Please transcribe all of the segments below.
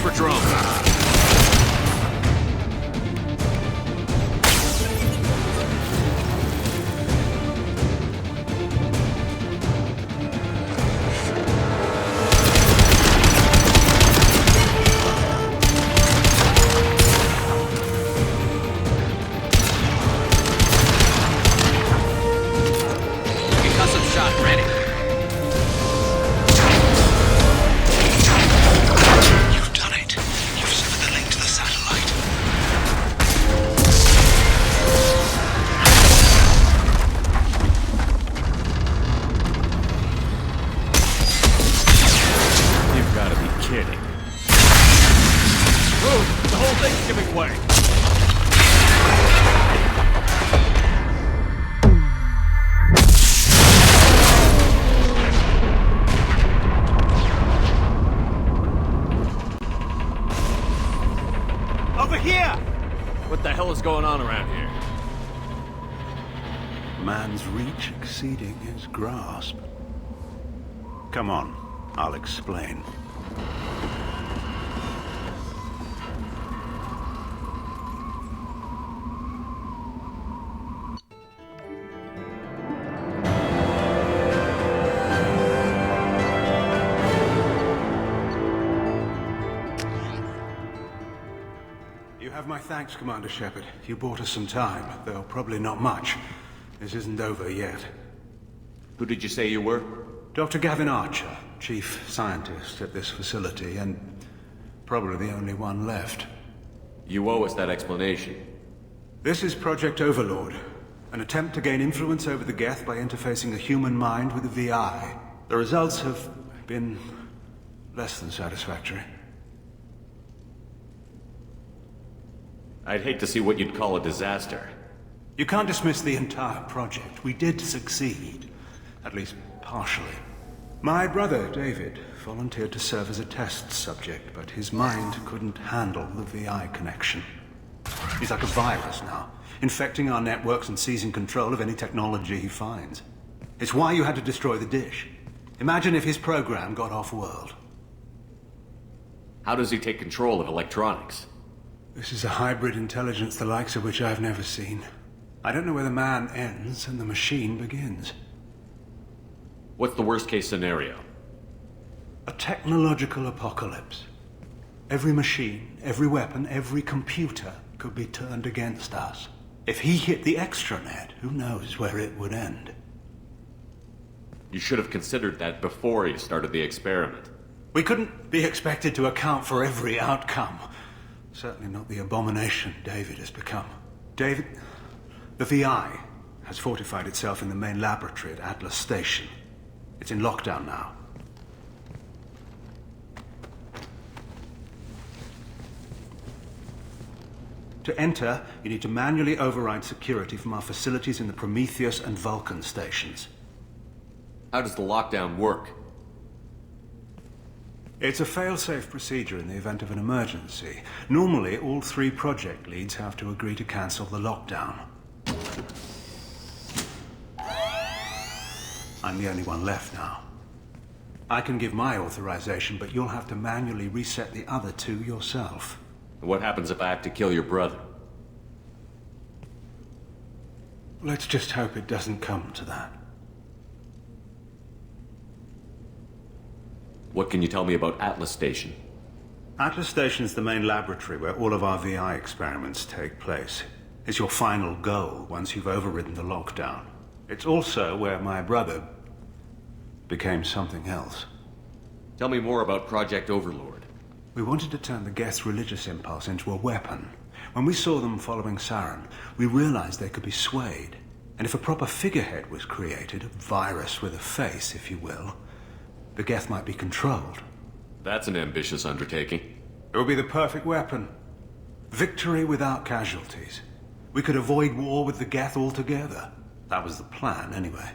for drone. What the hell is going on around here? Man's reach exceeding his grasp. Come on, I'll explain. My thanks, Commander Shepard. You bought us some time, though probably not much. This isn't over yet. Who did you say you were? Dr. Gavin Archer, chief scientist at this facility, and probably the only one left. You owe us that explanation. This is Project Overlord, an attempt to gain influence over the Geth by interfacing a human mind with a VI. The results have been less than satisfactory. I'd hate to see what you'd call a disaster. You can't dismiss the entire project. We did succeed. At least partially. My brother, David, volunteered to serve as a test subject, but his mind couldn't handle the VI connection. He's like a virus now, infecting our networks and seizing control of any technology he finds. It's why you had to destroy the dish. Imagine if his program got off-world. How does he take control of electronics? This is a hybrid intelligence the likes of which I've never seen. I don't know where the man ends and the machine begins. What's the worst-case scenario? A technological apocalypse. Every machine, every weapon, every computer could be turned against us. If he hit the extranet, who knows where it would end? You should have considered that before you started the experiment. We couldn't be expected to account for every outcome. Certainly not the abomination David has become. David, the VI has fortified itself in the main laboratory at Atlas Station. It's in lockdown now. To enter, you need to manually override security from our facilities in the Prometheus and Vulcan stations. How does the lockdown work? It's a fail-safe procedure in the event of an emergency. Normally, all 3 project leads have to agree to cancel the lockdown. I'm the only one left now. I can give my authorization, but you'll have to manually reset the other 2 yourself. What happens if I have to kill your brother? Let's just hope it doesn't come to that. What can you tell me about Atlas Station? Atlas Station is the main laboratory where all of our VI experiments take place. It's your final goal once you've overridden the lockdown. It's also where my brother became something else. Tell me more about Project Overlord. We wanted to turn the Geth's religious impulse into a weapon. When we saw them following Saren, we realized they could be swayed. And if a proper figurehead was created, a virus with a face, if you will, the Geth might be controlled. That's an ambitious undertaking. It would be the perfect weapon. Victory without casualties. We could avoid war with the Geth altogether. That was the plan, anyway.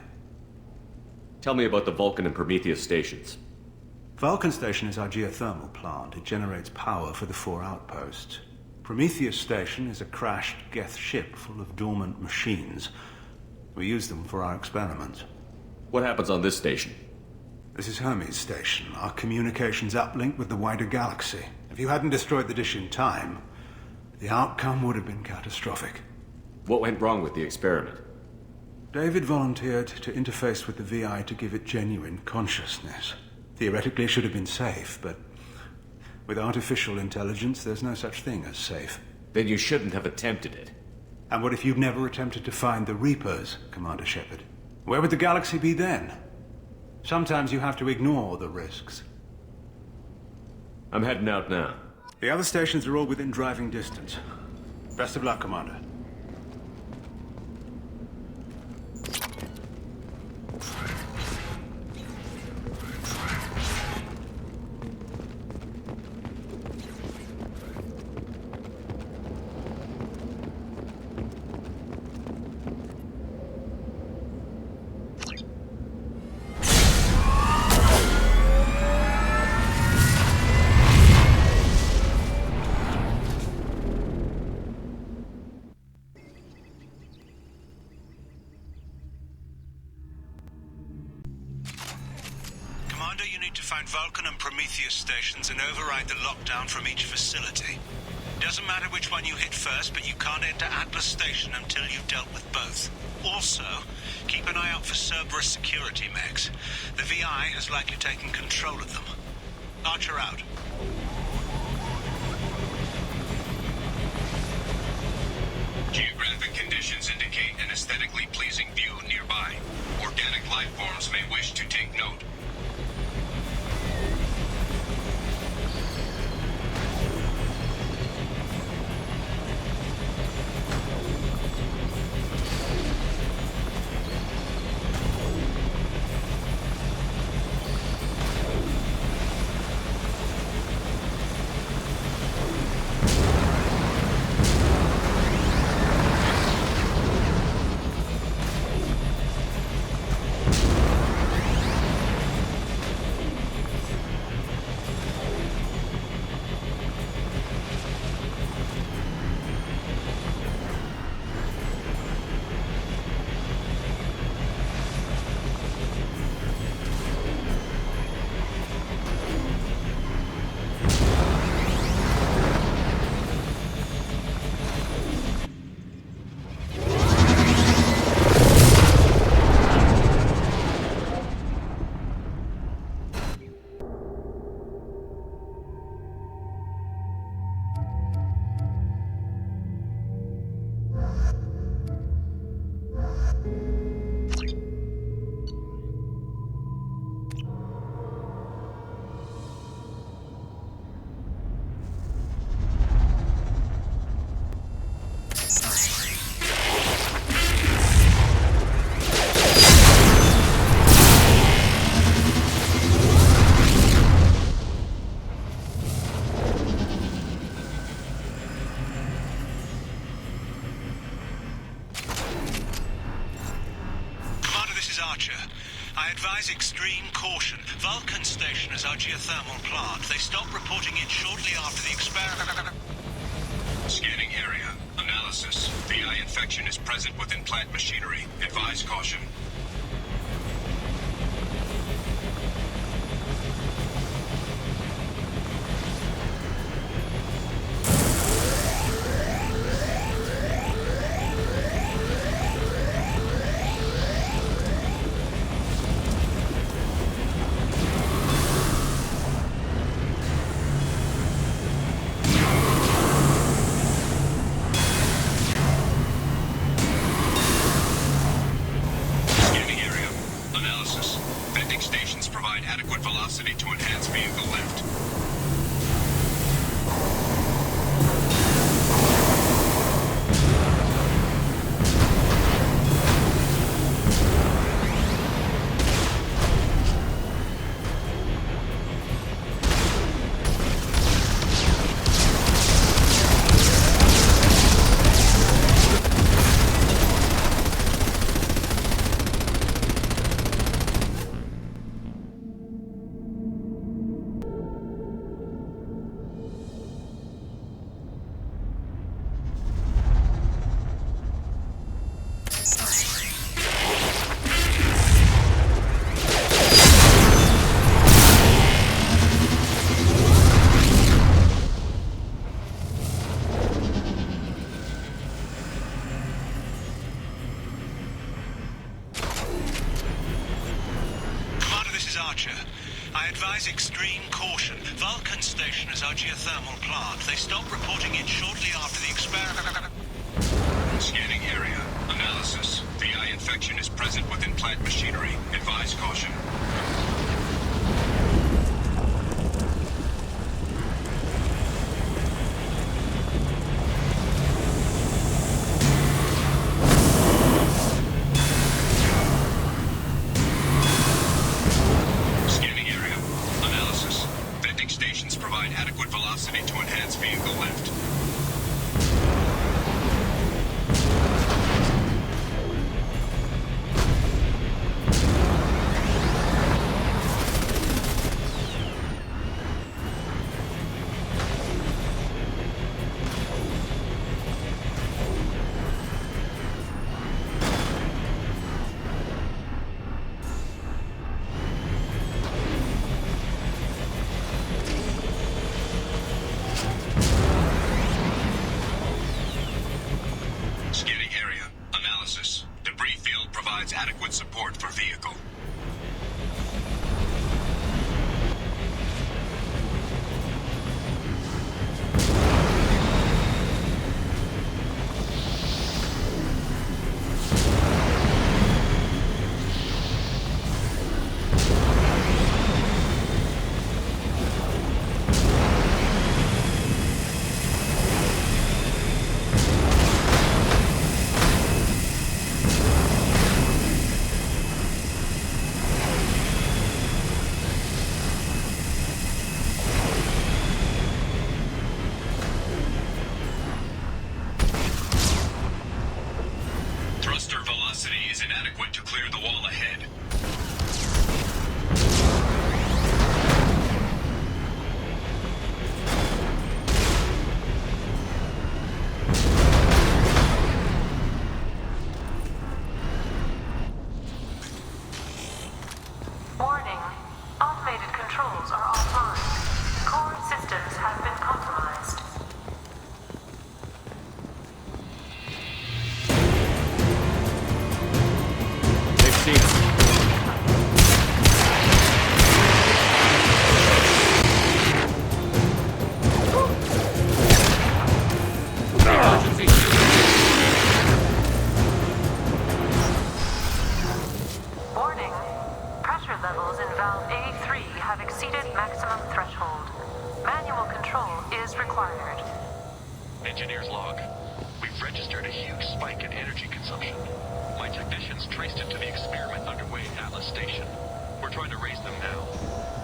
Tell me about the Vulcan and Prometheus stations. Vulcan Station is our geothermal plant. It generates power for the 4 outposts. Prometheus Station is a crashed Geth ship full of dormant machines. We use them for our experiments. What happens on this station? This is Hermes Station, our communications uplink with the wider galaxy. If If you hadn't destroyed the dish in time, the outcome would have been catastrophic. What went wrong with the experiment? David volunteered to interface with the VI to give it genuine consciousness. Theoretically, it should have been safe, but with artificial intelligence, there's no such thing as safe. Then you shouldn't have attempted it. And what if you'd never attempted to find the Reapers, Commander Shepard? Where would the galaxy be then? Sometimes you have to ignore the risks. I'm heading out now. The other stations are all within driving distance. Best of luck, Commander. Commander, you need to find Vulcan and Prometheus stations and override the lockdown from each facility. Doesn't matter which one you hit first, but you can't enter Atlas Station until you've dealt with both. Also, keep an eye out for Cerberus security mechs. The VI has likely taken control of them. Archer out. Geographic conditions indicate an aesthetically pleasing view nearby. Organic life forms may wish to take note. I advise extreme caution. Vulcan Station is our geothermal plant. They stopped reporting it shortly after the experiment. Scanning area. Analysis. VI infection is present within plant machinery. Advise caution. To enhance vehicle lift. extreme caution. Vulcan Station is our geothermal plant. They stopped reporting in shortly after the experiment. Scanning area. Analysis. VI infection is present within plant machinery. Advise caution. Scanning area. Analysis. Venting stations provide adequate velocity to enhance vehicle lift. Scanning area. Analysis. Debris field provides adequate support for vehicle. Thruster velocity is inadequate to clear the wall ahead. Warning. Automated controls are offline. Core systems have been compromised. They've seen us. Emergency. Warning. Pressure levels in valve A3 have exceeded maximum threshold. Manual control is required. Engineer's log. We've registered a huge spike in energy consumption. My technicians traced it to the experiment underway at Atlas Station. We're trying to raise them now.